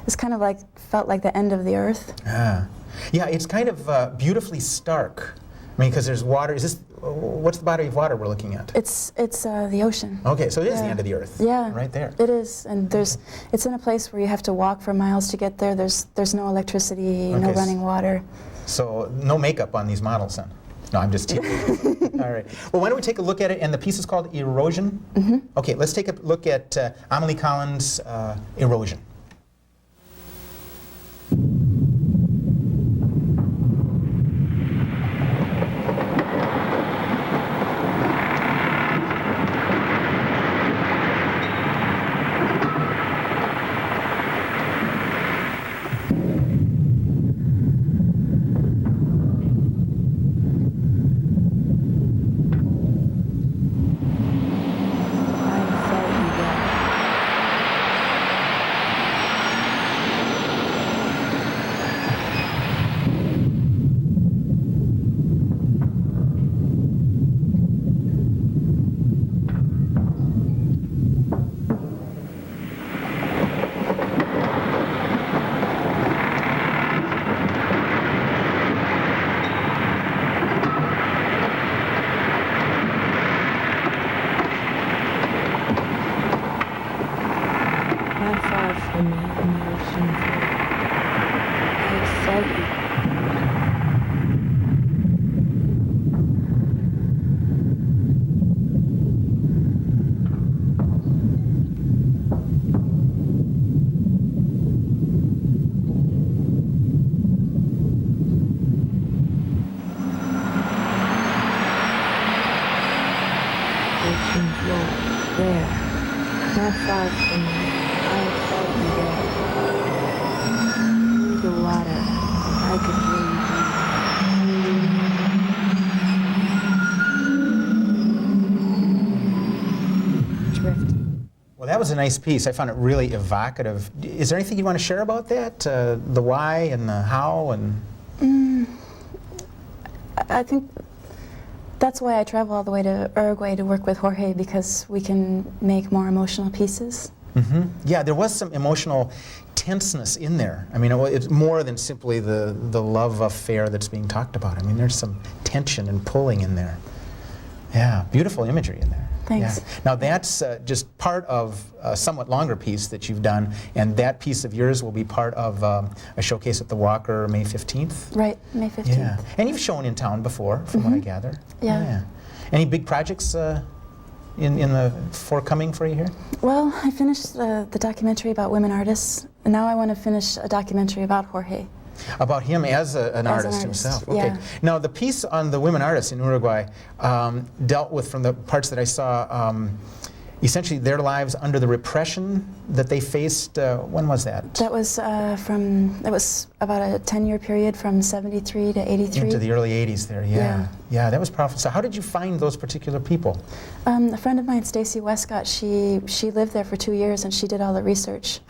is kind of felt like the end of the earth. Ah. Yeah, it's kind of beautifully stark. I mean, because there's water. What's the body of water we're looking at? It's the ocean. Okay, so it is the end of the earth. Yeah, right there. It is, and it's in a place where you have to walk for miles to get there. There's no electricity, no running water. So no makeup on these models then. No, I'm just teasing. All right. Well, why don't we take a look at it? And the piece is called Erosion. Okay, let's take a look at Amelie Collins' Erosion. There. Not far from me. Outside the gate. The water. I could hear you. Well, that was a nice piece. I found it really evocative. Is there anything you want to share about that? The why and the how and... I think that's why I travel all the way to Uruguay to work with Jorge, because we can make more emotional pieces. Yeah, there was some emotional tenseness in there. I mean, it's more than simply the love affair that's being talked about. I mean, there's some tension and pulling in there. Yeah, beautiful imagery in there. Thanks. Yeah. Now that's just part of a somewhat longer piece that you've done, and that piece of yours will be part of a showcase at the Walker May 15th. Right, May 15th. Yeah, and you've shown in town before, from what I gather. Yeah. Any big projects in the forthcoming for you here? Well, I finished the documentary about women artists, and now I want to finish a documentary about Jorge. About him as an artist himself. Okay. Yeah. Now the piece on the women artists in Uruguay dealt with, from the parts that I saw, essentially their lives under the repression that they faced. When was that? That was it was about a 10-year period from 73 to 83. Into the early 80s there, yeah. Yeah, that was powerful. So how did you find those particular people? A friend of mine, Stacy Westcott, she lived there for 2 years, and she did all the research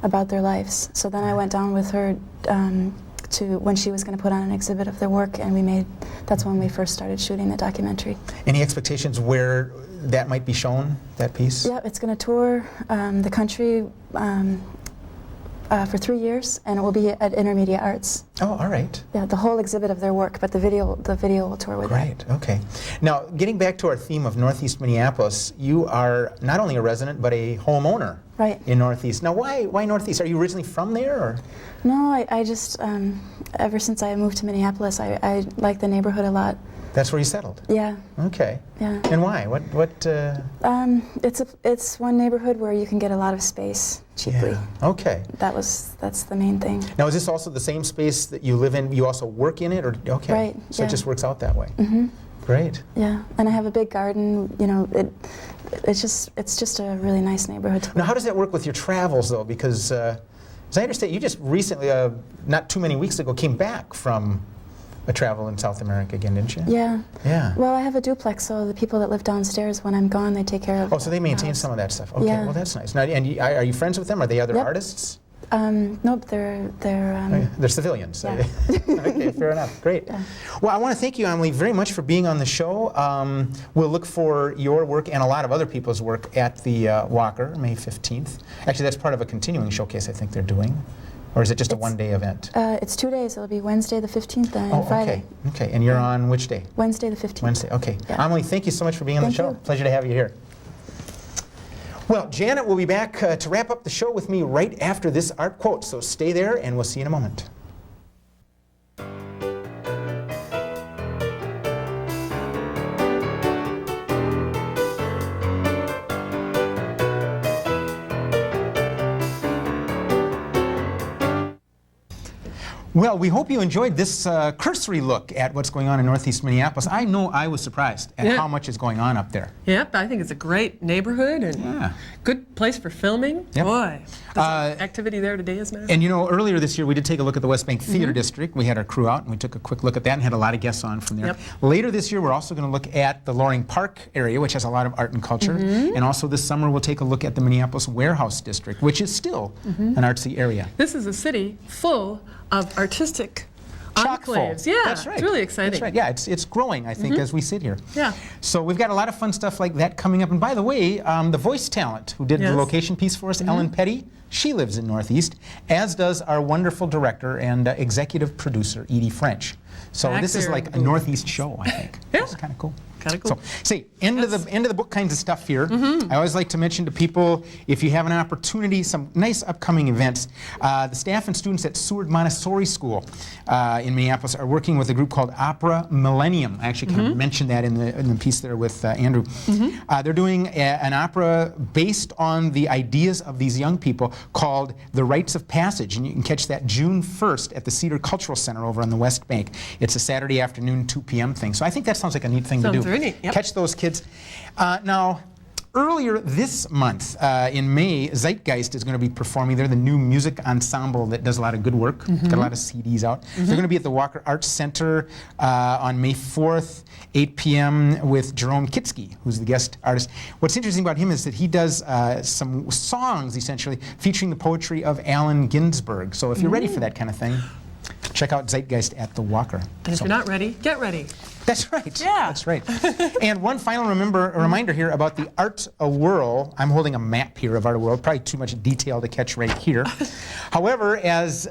about their lives. So then I went down with her to when she was going to put on an exhibit of their work, and that's when we first started shooting the documentary. Any expectations where that might be shown, that piece? Yeah, it's going to tour the country for 3 years, and it will be at Intermedia Arts. Oh, all right. Yeah, the whole exhibit of their work, but the video will tour with it. Great, okay. Now, getting back to our theme of Northeast Minneapolis, you are not only a resident, but a homeowner in Northeast. Now, why Northeast? Are you originally from there, or? No, I just, ever since I moved to Minneapolis, I like the neighborhood a lot. That's where you settled? Yeah. Okay. Yeah. And why? It's one neighborhood where you can get a lot of space cheaply. Yeah. Okay. That's the main thing. Now, is this also the same space that you live in? You also work in it, or okay? Right. So it just works out that way. Mm-hmm. Great. Yeah, and I have a big garden. You know, it's just a really nice neighborhood to live. Now, how does that work with your travels, though? Because as I understand, you just recently, not too many weeks ago, came back from a travel in South America again, didn't you? Yeah. Yeah. Well, I have a duplex, so the people that live downstairs, when I'm gone, they take care of. Oh, so they maintain some of that stuff. Okay. Yeah. Well, that's nice. Now, and are you friends with them? Are they other artists? Nope, they're civilians. Yeah. Okay, fair enough. Great. Yeah. Well, I want to thank you, Amelie, very much for being on the show. We'll look for your work and a lot of other people's work at the Walker, May 15th. Actually, that's part of a continuing showcase I think they're doing. Or is it just a one-day event? It's 2 days. It'll be Wednesday the 15th and Friday. Okay. And you're on which day? Wednesday the 15th. Wednesday, okay. Yeah. Amelie, thank you so much for being on the show. You. Pleasure to have you here. Well, Janet will be back to wrap up the show with me right after this art quote, so stay there and we'll see you in a moment. Well, we hope you enjoyed this cursory look at what's going on in Northeast Minneapolis. I know I was surprised at how much is going on up there. Yep, I think it's a great neighborhood and good place for filming. Yep. Boy, there's activity there today, isn't there? And you know, earlier this year we did take a look at the West Bank Theater District. We had our crew out and we took a quick look at that and had a lot of guests on from there. Yep. Later this year we're also going to look at the Loring Park area, which has a lot of art and culture. And also this summer we'll take a look at the Minneapolis Warehouse District, which is still an artsy area. This is a city full of artistic enclaves. Yeah, that's right. It's really exciting. That's right. Yeah, it's growing, I think, as we sit here. Yeah. So we've got a lot of fun stuff like that coming up. And by the way, the voice talent who did the location piece for us, Ellen Petty, she lives in Northeast, as does our wonderful director and executive producer, Edie French. So this is like a Northeast show, I think. Yeah. It's kind of cool. Kind of cool. So, see, end of the book kinds of stuff here. I always like to mention to people, if you have an opportunity, some nice upcoming events. The staff and students at Seward Montessori School in Minneapolis are working with a group called Opera Millennium. I actually kind of mentioned that in the piece there with Andrew. They're doing an opera based on the ideas of these young people called The Rites of Passage, and you can catch that June 1st at the Cedar Cultural Center over on the West Bank. It's a Saturday afternoon, 2 p.m. thing. So I think that sounds like a neat thing to do. Very neat. Yep. Catch those kids. Now, earlier this month, in May, Zeitgeist is going to be performing. They're the new music ensemble that does a lot of good work. Got a lot of CDs out. They're going to be at the Walker Arts Center on May 4th, 8 p.m. with Jerome Kitsky, who's the guest artist. What's interesting about him is that he does some songs, essentially, featuring the poetry of Allen Ginsberg. So if you're ready for that kind of thing, check out Zeitgeist at the Walker. And if you're not ready, get ready. That's right. Yeah. That's right. And one final reminder here about the Art-a-Whirl. I'm holding a map here of Art-a-Whirl, probably too much detail to catch right here. However, as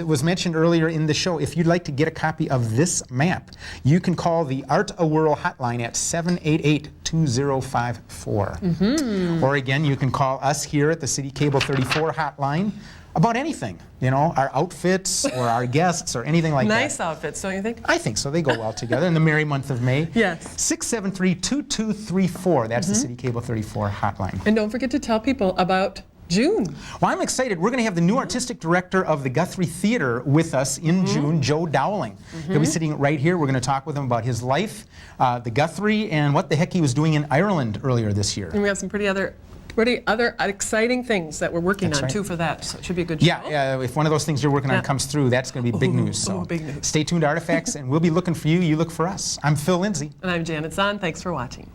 was mentioned earlier in the show, if you'd like to get a copy of this map, you can call the Art-a-Whirl hotline at 788-2054. Or again, you can call us here at the City Cable 34 hotline about anything, you know, our outfits or our guests or anything like that. Nice outfits, don't you think? I think so. They go well together in the merry month of May. Yes. 673-2234. That's the City Cable 34 hotline. And don't forget to tell people about June. Well, I'm excited. We're going to have the new artistic director of the Guthrie Theater with us in June, Joe Dowling. He'll be sitting right here. We're going to talk with him about his life, the Guthrie, and what the heck he was doing in Ireland earlier this year. And we have some pretty other exciting things that we're working on too for that, so it should be a good show. Yeah, if one of those things you're working on comes through, that's going to be big news. So big news. Stay tuned to Artifacts, and we'll be looking for you. You look for us. I'm Phill Lindsay. And I'm Janet Zahn. Thanks for watching.